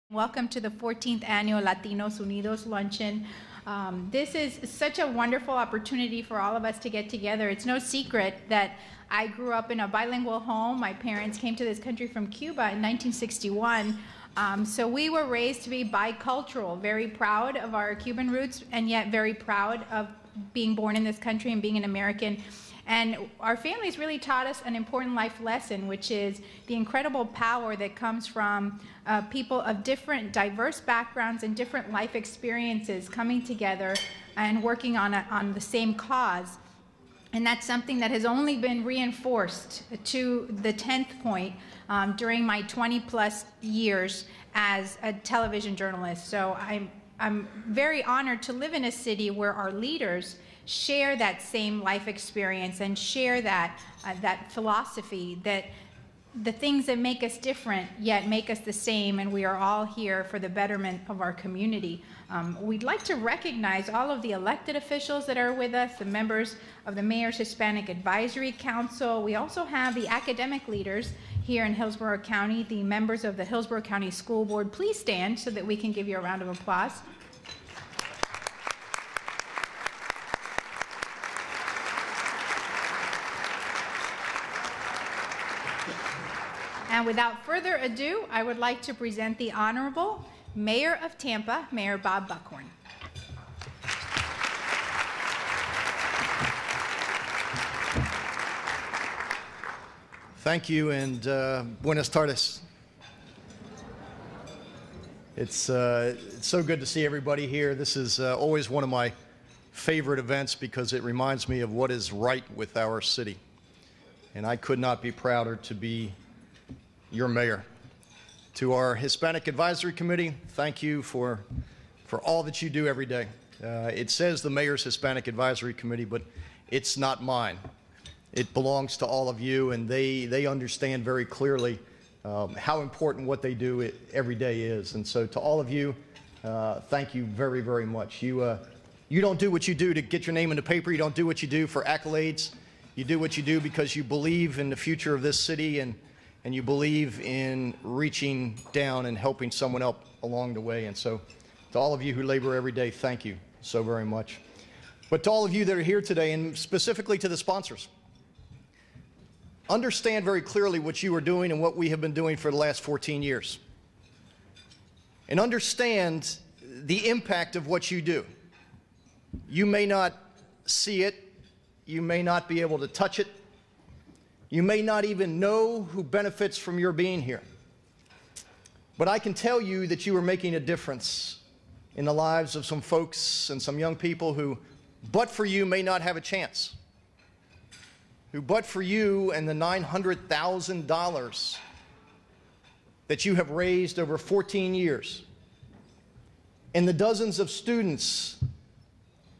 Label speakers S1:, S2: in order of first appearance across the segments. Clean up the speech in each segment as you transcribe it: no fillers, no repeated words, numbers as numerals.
S1: Welcome to the 14th Annual Latinos Unidos Luncheon. This is such a wonderful opportunity for all of us to get together. It's no secret that I grew up in a bilingual home. My parents came to this country from Cuba in 1961. So we were raised to be bicultural, very proud of our Cuban roots, and yet very proud of being born in this country and being an American. And our families really taught us an important life lesson, which is the incredible power that comes from people of different, diverse backgrounds and different life experiences coming together and working on the same cause. And that's something that has only been reinforced to the 10th point during my 20-plus years as a television journalist. So I'm very honored to live in a city where our leaders share that same life experience and share that philosophy, that the things that make us different yet make us the same, and we are all here for the betterment of our community. We'd like to recognize all of the elected officials that are with us, the members of the Mayor's Hispanic Advisory Council. We also have the academic leaders here in Hillsborough County, the members of the Hillsborough County School Board. Please stand so that we can give you a round of applause. And without further ado, I would like to present the Honorable Mayor of Tampa, Mayor Bob Buckhorn.
S2: Thank you, and buenas tardes. It's so good to see everybody here. This is always one of my favorite events because it reminds me of what is right with our city. And I could not be prouder to be your mayor. To our Hispanic Advisory Committee, thank you for all that you do every day. It says the Mayor's Hispanic Advisory Committee, but it's not mine. It belongs to all of you, and they understand very clearly how important what they do every day is. And so to all of you, thank you very, very much. You don't do what you do to get your name in the paper. You don't do what you do for accolades. You do what you do because you believe in the future of this city, and you believe in reaching down and helping someone else along the way. And so to all of you who labor every day, thank you so very much. But to all of you that are here today, and specifically to the sponsors, understand very clearly what you are doing and what we have been doing for the last 14 years. And understand the impact of what you do. You may not see it. You may not be able to touch it. You may not even know who benefits from your being here. But I can tell you that you are making a difference in the lives of some folks and some young people who, but for you, may not have a chance. Who, but for you and the $900,000 that you have raised over 14 years, and the dozens of students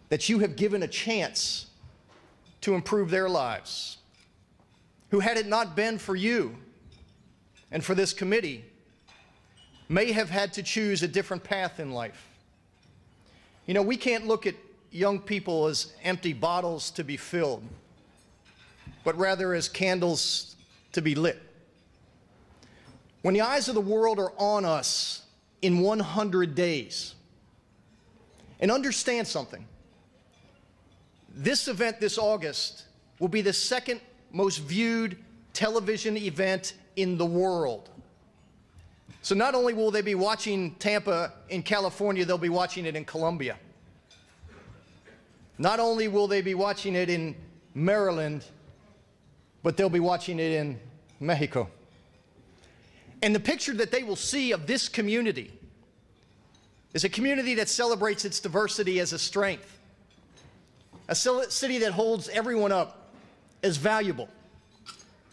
S2: that you have given a chance to improve their lives, who, had it not been for you and for this committee, may have had to choose a different path in life. You know, we can't look at young people as empty bottles to be filled, but rather as candles to be lit. When the eyes of the world are on us in 100 days, and understand something, this event this August will be the second most viewed television event in the world. So not only will they be watching Tampa in California, they'll be watching it in Colombia. Not only will they be watching it in Maryland, but they'll be watching it in Mexico. And the picture that they will see of this community is a community that celebrates its diversity as a strength, a city that holds everyone up as valuable,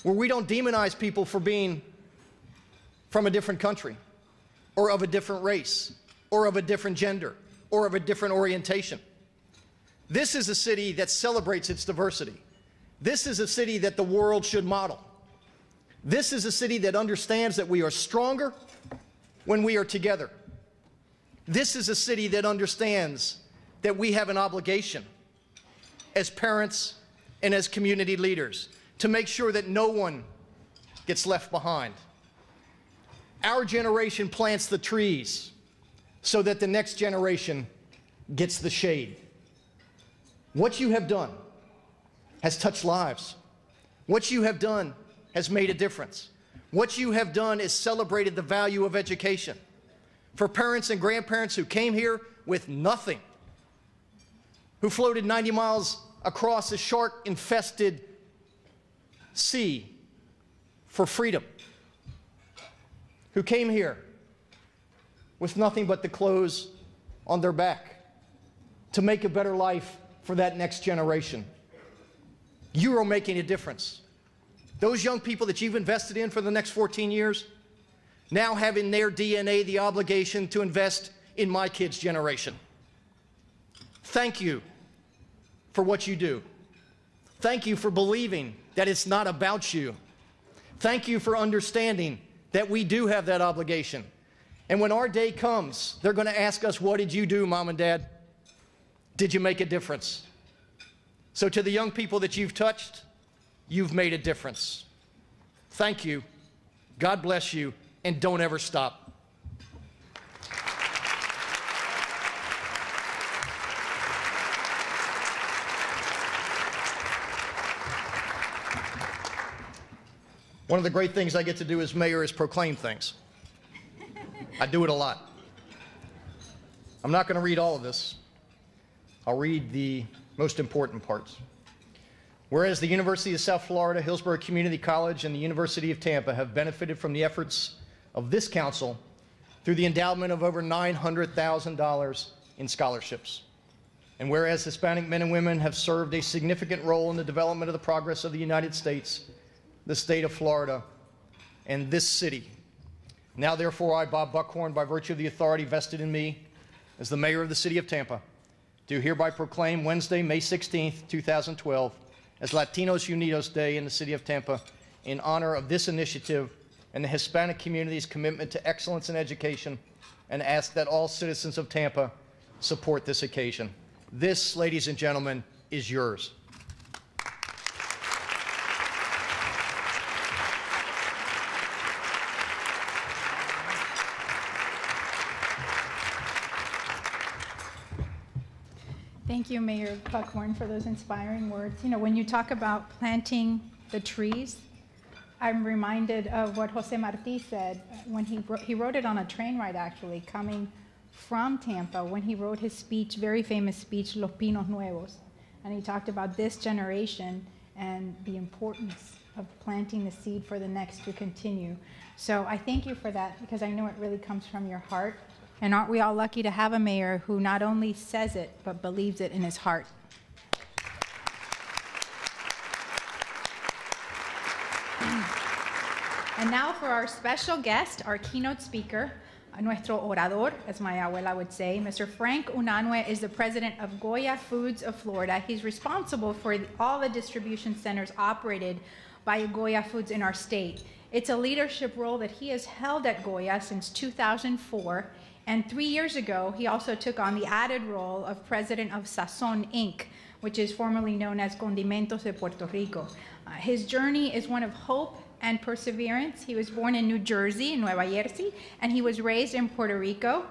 S2: where we don't demonize people for being from a different country, or of a different race, or of a different gender, or of a different orientation. This is a city that celebrates its diversity. This is a city that the world should model. This is a city that understands that we are stronger when we are together. This is a city that understands that we have an obligation as parents and as community leaders to make sure that no one gets left behind. Our generation plants the trees so that the next generation gets the shade. What you have done has touched lives. What you have done has made a difference. What you have done is celebrated the value of education. For parents and grandparents who came here with nothing, who floated 90 miles across a shark-infested sea for freedom, who came here with nothing but the clothes on their back to make a better life for that next generation. You are making a difference. Those young people that you've invested in for the next 14 years now have in their DNA the obligation to invest in my kids' generation. Thank you for what you do. Thank you for believing that it's not about you. Thank you for understanding that we do have that obligation. And when our day comes, they're going to ask us, what did you do, Mom and Dad? Did you make a difference? So to the young people that you've touched, you've made a difference. Thank you. God bless you, and don't ever stop. One of the great things I get to do as mayor is proclaim things. I do it a lot. I'm not going to read all of this. I'll read the most important parts. Whereas the University of South Florida, Hillsborough Community College, and the University of Tampa have benefited from the efforts of this council through the endowment of over $900,000 in scholarships. And whereas Hispanic men and women have served a significant role in the development of the progress of the United States, the state of Florida, and this city. Now, therefore, I, Bob Buckhorn, by virtue of the authority vested in me as the mayor of the city of Tampa, do hereby proclaim Wednesday, May 16th, 2012, as Latinos Unidos Day in the city of Tampa in honor of this initiative and the Hispanic community's commitment to excellence in education, and ask that all citizens of Tampa support this occasion. This, ladies and gentlemen, is yours.
S1: Thank you, Mayor Buckhorn, for those inspiring words. You know, when you talk about planting the trees, I'm reminded of what Jose Marti said when he wrote it on a train ride, actually, coming from Tampa, when he wrote his speech, very famous speech, Los Pinos Nuevos. And he talked about this generation and the importance of planting the seed for the next to continue. So I thank you for that, because I know it really comes from your heart. And aren't we all lucky to have a mayor who not only says it, but believes it in his heart? And now for our special guest, our keynote speaker, nuestro orador, as my abuela would say, Mr. Frank Unanue is the president of GOYA Foods of Florida. He's responsible for all the distribution centers operated by GOYA Foods in our state. It's a leadership role that he has held at GOYA since 2004. And 3 years ago, he also took on the added role of president of Sazon, Inc., which is formerly known as Condimentos de Puerto Rico. His journey is one of hope and perseverance. He was born in New Jersey, in Nueva Jersey, and he was raised in Puerto Rico.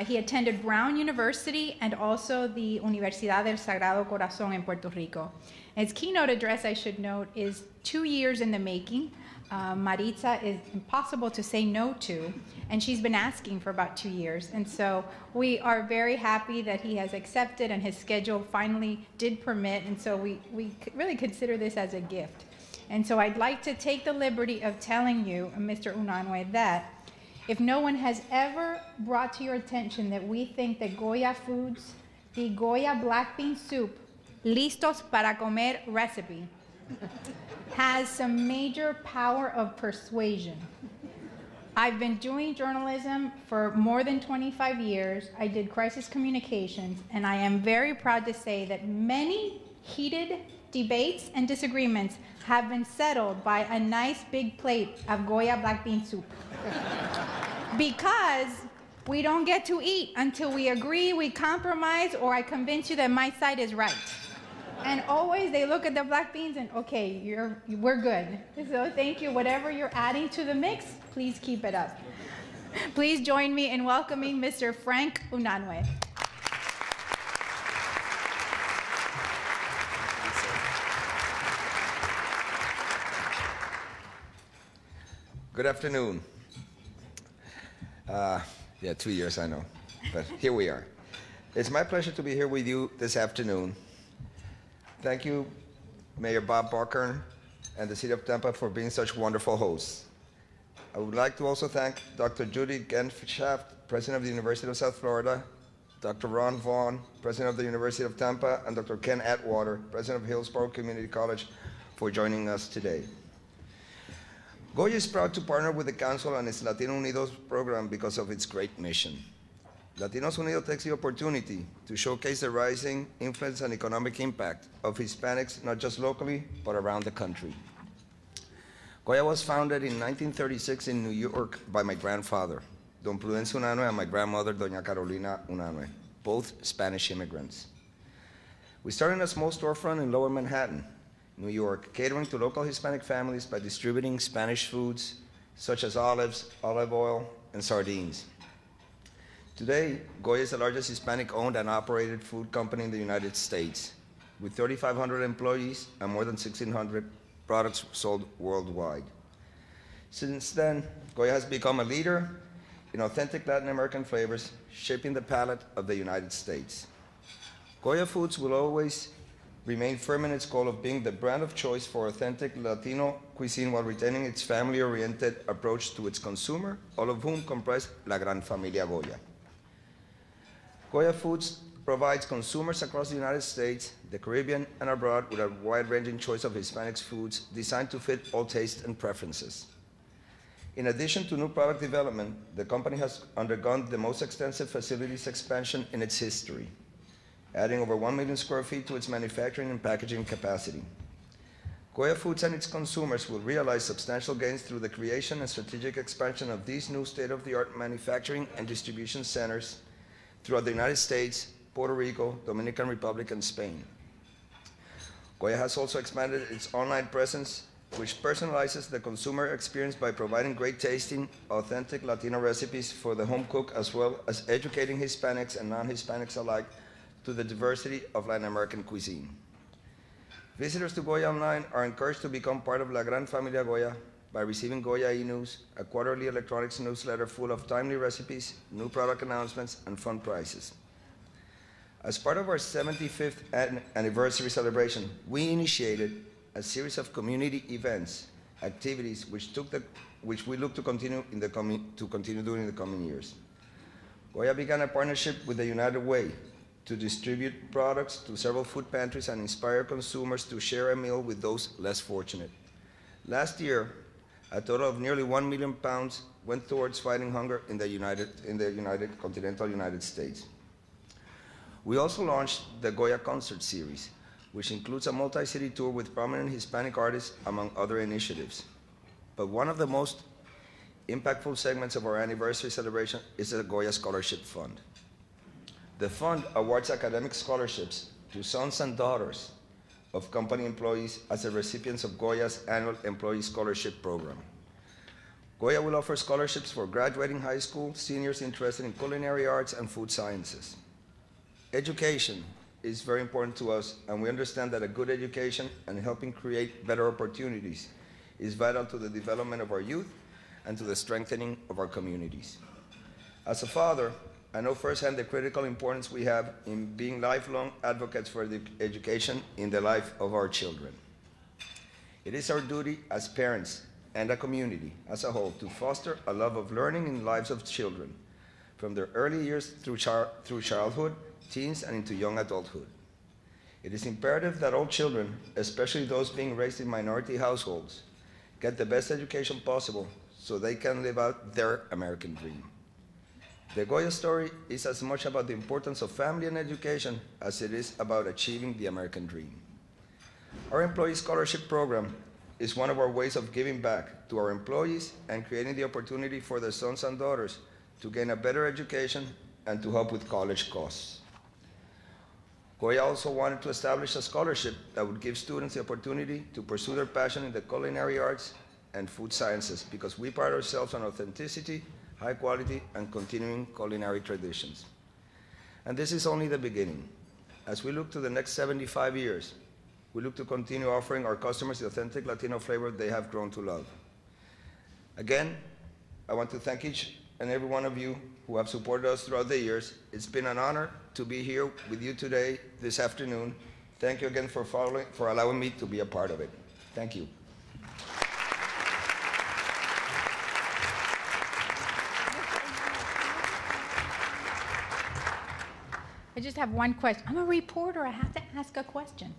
S1: He attended Brown University and also the Universidad del Sagrado Corazón in Puerto Rico. His keynote address, I should note, is 2 years in the making. Maritza is impossible to say no to, and she's been asking for about 2 years. And so we are very happy that he has accepted and his schedule finally did permit, and so we really consider this as a gift. And so I'd like to take the liberty of telling you, Mr. Unanue, that if no one has ever brought to your attention that we think that GOYA Foods, the GOYA black bean soup, listos para comer recipe, has some major power of persuasion. I've been doing journalism for more than 25 years. I did crisis communications, and I am very proud to say that many heated debates and disagreements have been settled by a nice big plate of GOYA black bean soup. Because we don't get to eat until we agree, we compromise, or I convince you that my side is right. And always they look at the black beans and, okay, we're good. So thank you. Whatever you're adding to the mix, please keep it up. Please join me in welcoming Mr. Frank Unanue.
S3: Good afternoon. Yeah, 2 years, I know, but here we are. It's my pleasure to be here with you this afternoon. Thank you, Mayor Bob Barker and the City of Tampa for being such wonderful hosts. I would like to also thank Dr. Judy Genfschaft, President of the University of South Florida, Dr. Ron Vaughn, President of the University of Tampa, and Dr. Ken Atwater, President of Hillsborough Community College, for joining us today. GOYA is proud to partner with the Council and its Latinos Unidos program because of its great mission. Latinos Unidos takes the opportunity to showcase the rising influence and economic impact of Hispanics, not just locally, but around the country. GOYA was founded in 1936 in New York by my grandfather, Don Prudencio Unanue, and my grandmother, Doña Carolina Unanue, both Spanish immigrants. We started in a small storefront in Lower Manhattan, New York, catering to local Hispanic families by distributing Spanish foods such as olives, olive oil, and sardines. Today, GOYA is the largest Hispanic-owned and operated food company in the United States, with 3,500 employees and more than 1,600 products sold worldwide. Since then, GOYA has become a leader in authentic Latin American flavors, shaping the palate of the United States. GOYA Foods will always remain firm in its goal of being the brand of choice for authentic Latino cuisine while retaining its family-oriented approach to its consumer, all of whom comprise La Gran Familia GOYA. GOYA Foods provides consumers across the United States, the Caribbean, and abroad with a wide-ranging choice of Hispanic foods designed to fit all tastes and preferences. In addition to new product development, the company has undergone the most extensive facilities expansion in its history, adding over 1 million square feet to its manufacturing and packaging capacity. GOYA Foods and its consumers will realize substantial gains through the creation and strategic expansion of these new state-of-the-art manufacturing and distribution centers throughout the United States, Puerto Rico, Dominican Republic, and Spain. GOYA has also expanded its online presence, which personalizes the consumer experience by providing great tasting, authentic Latino recipes for the home cook, as well as educating Hispanics and non-Hispanics alike to the diversity of Latin American cuisine. Visitors to GOYA Online are encouraged to become part of La Gran Familia GOYA by receiving GOYA e-News, a quarterly electronics newsletter full of timely recipes, new product announcements, and fun prizes. As part of our 75th anniversary celebration, we initiated a series of community events, activities which we look to continue during the coming years. GOYA began a partnership with the United Way to distribute products to several food pantries and inspire consumers to share a meal with those less fortunate. Last year, a total of nearly 1 million pounds went towards fighting hunger in the continental United States. We also launched the GOYA Concert Series, which includes a multi-city tour with prominent Hispanic artists, among other initiatives. But one of the most impactful segments of our anniversary celebration is the GOYA Scholarship Fund. The fund awards academic scholarships to sons and daughters of company employees as the recipients of GOYA's annual Employee Scholarship Program. GOYA will offer scholarships for graduating high school seniors interested in culinary arts and food sciences. Education is very important to us, and we understand that a good education and helping create better opportunities is vital to the development of our youth and to the strengthening of our communities. As a father, I know firsthand the critical importance we have in being lifelong advocates for the education in the life of our children. It is our duty as parents and a community as a whole to foster a love of learning in the lives of children, from their early years through childhood, teens, and into young adulthood. It is imperative that all children, especially those being raised in minority households, get the best education possible so they can live out their American dream. The GOYA story is as much about the importance of family and education as it is about achieving the American dream. Our Employee Scholarship Program is one of our ways of giving back to our employees and creating the opportunity for their sons and daughters to gain a better education and to help with college costs. GOYA also wanted to establish a scholarship that would give students the opportunity to pursue their passion in the culinary arts and food sciences, because we pride ourselves on authenticity, high quality, and continuing culinary traditions. And this is only the beginning. As we look to the next 75 years, we look to continue offering our customers the authentic Latino flavor they have grown to love. Again, I want to thank each and every one of you who have supported us throughout the years. It's been an honor to be here with you today, this afternoon. Thank you again for allowing me to be a part of it. Thank you.
S1: I just have one question. I'm a reporter. I have to ask a question.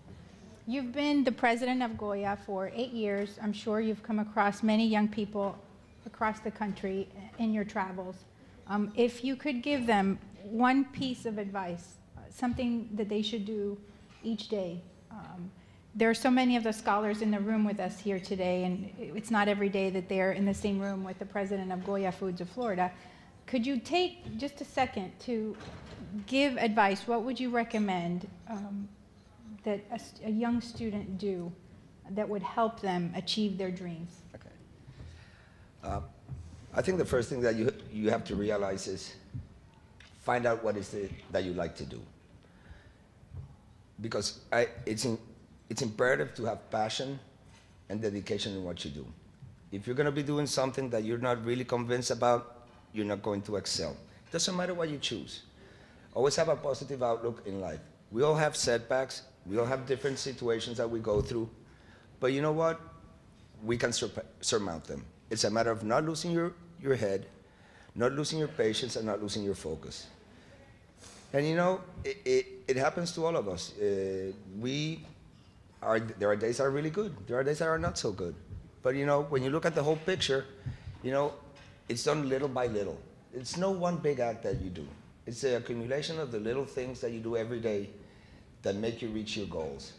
S1: You've been the president of GOYA for 8 years. I'm sure you've come across many young people across the country in your travels. If you could give them one piece of advice, something that they should do each day. There are so many of the scholars in the room with us here today, and it's not every day that they're in the same room with the president of GOYA Foods of Florida. Could you take just a second to give advice? What would you recommend that a young student do that would help them achieve their dreams?
S3: Okay. I think the first thing that you have to realize is find out what is it that you like to do. Because it's imperative to have passion and dedication in what you do. If you're going to be doing something that you're not really convinced about, you're not going to excel. It doesn't matter what you choose. Always have a positive outlook in life. We all have setbacks. We all have different situations that we go through. But you know what? We can surmount them. It's a matter of not losing your head, not losing your patience, and not losing your focus. And you know, it happens to all of us. There are days that are really good. There are days that are not so good. But you know, when you look at the whole picture, you know, it's done little by little. It's no one big act that you do. It's the accumulation of the little things that you do every day that make you reach your goals.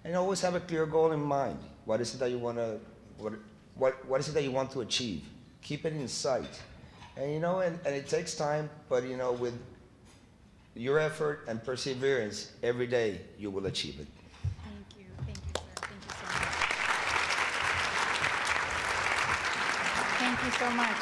S3: And always have a clear goal in mind. What is it that you want to, what is it that you want to achieve? Keep it in sight. And you know, and it takes time, but you know, with your effort and perseverance, every day you will achieve it.
S1: Thank you, sir. Thank you so much.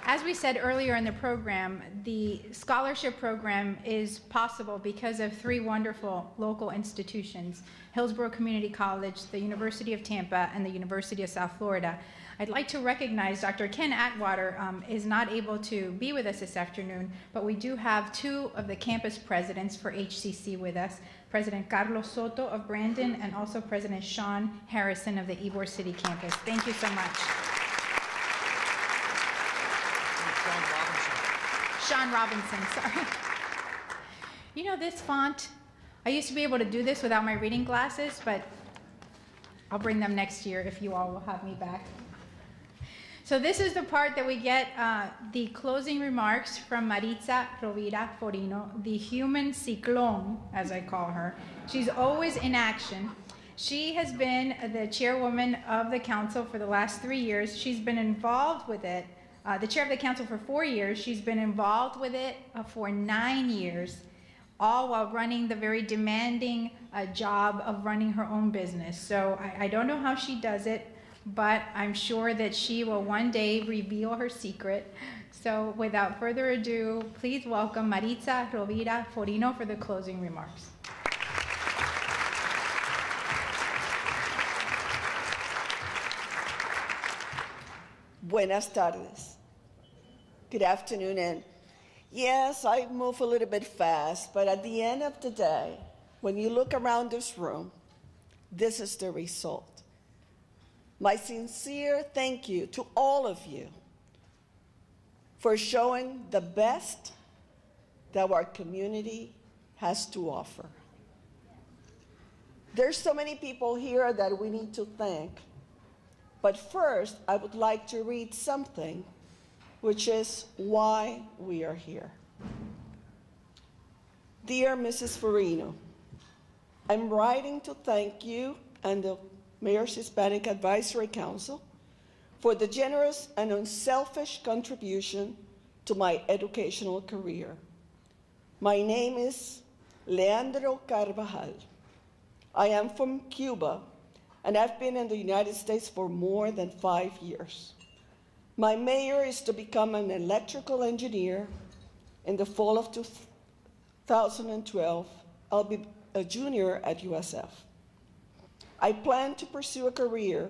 S1: As we said earlier in the program, the scholarship program is possible because of 3 wonderful local institutions: Hillsborough Community College, the University of Tampa, and the University of South Florida. I'd like to recognize Dr. Ken Atwater is not able to be with us this afternoon, but we do have 2 of the campus presidents for HCC with us, President Carlos Soto of Brandon and also President Sean Harrison of the Ybor City campus. Thank you so much. Sean Robinson, sorry. You know, this font, I used to be able to do this without my reading glasses, but I'll bring them next year if you all will have me back. So this is the part that we get the closing remarks from Maritza Rovira Forino, the human ciclone, as I call her. She's always in action. She has been the chairwoman of the council for the last 3 years. She's been involved with it. The chair of the council for 4 years. She's been involved with it for 9 years, all while running the very demanding job of running her own business. So I don't know how she does it, but I'm sure that she will one day reveal her secret. So without further ado, please welcome Maritza Rovira Forino for the closing remarks.
S4: Buenas tardes. Good afternoon. And yes, I move a little bit fast, but at the end of the day, when you look around this room, this is the result. My sincere thank you to all of you for showing the best that our community has to offer. There's so many people here that we need to thank. But first, I would like to read something, which is why we are here. Dear Mrs. Forino, I'm writing to thank you and the Mayor's Hispanic Advisory Council for the generous and unselfish contribution to my educational career. My name is Leandro Carvajal. I am from Cuba, and I've been in the United States for more than 5 years. My mayor is to become an electrical engineer. In the fall of 2012, I'll be a junior at USF. I plan to pursue a career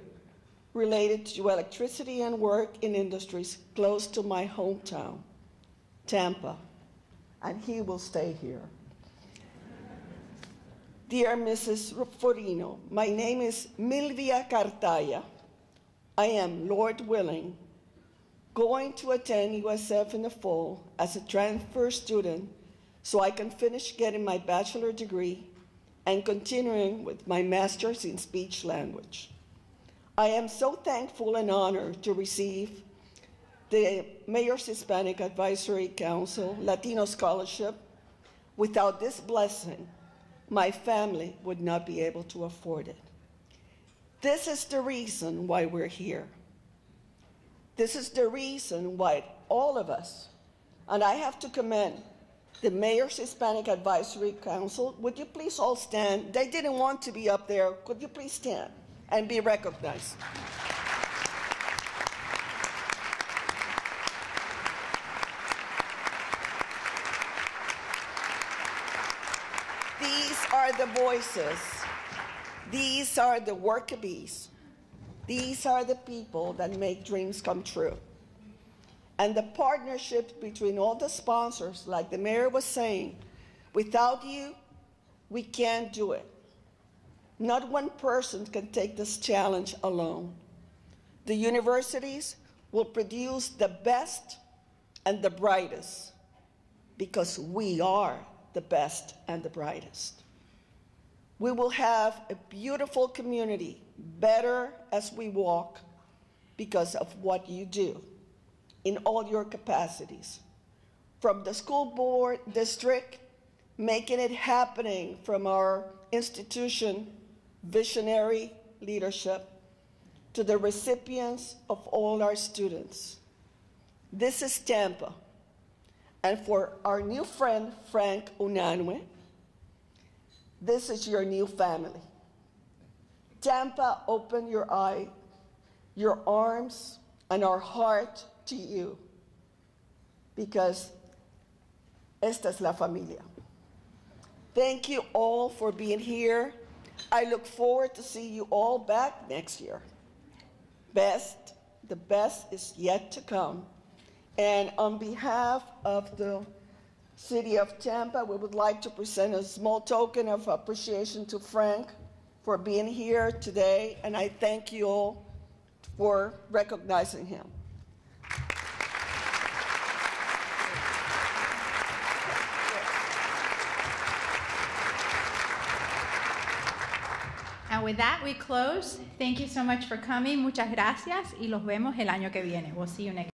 S4: related to electricity and work in industries close to my hometown, Tampa, and he will stay here. Dear Mrs. Forino, my name is Milvia Cartaya. I am, Lord willing, going to attend USF in the fall as a transfer student so I can finish getting my bachelor degree and continuing with my master's in speech language. I am so thankful and honored to receive the Mayor's Hispanic Advisory Council Latino Scholarship. Without this blessing, my family would not be able to afford it. This is the reason why we're here. This is the reason why all of us, and I have to commend the Mayor's Hispanic Advisory Council. Would you please all stand? They didn't want to be up there. Could you please stand and be recognized? These are the voices. These are the worker bees. These are the people that make dreams come true. And the partnership between all the sponsors, like the mayor was saying, without you, we can't do it. Not one person can take this challenge alone. The universities will produce the best and the brightest because we are the best and the brightest. We will have a beautiful community, better as we walk, because of what you do in all your capacities. From the school board district, making it happening from our institution, visionary leadership, to the recipients of all our students. This is Tampa. And for our new friend, Frank Unanue, this is your new family. Tampa, open your eye, your arms, and our heart to you, because esta es la familia. Thank you all for being here. I look forward to see you all back next year. The best is yet to come. And on behalf of the City of Tampa, we would like to present a small token of appreciation to Frank for being here today, and I thank you all for recognizing him.
S1: And with that, we close. Thank you so much for coming. Muchas gracias y los vemos el año que viene. We'll see you next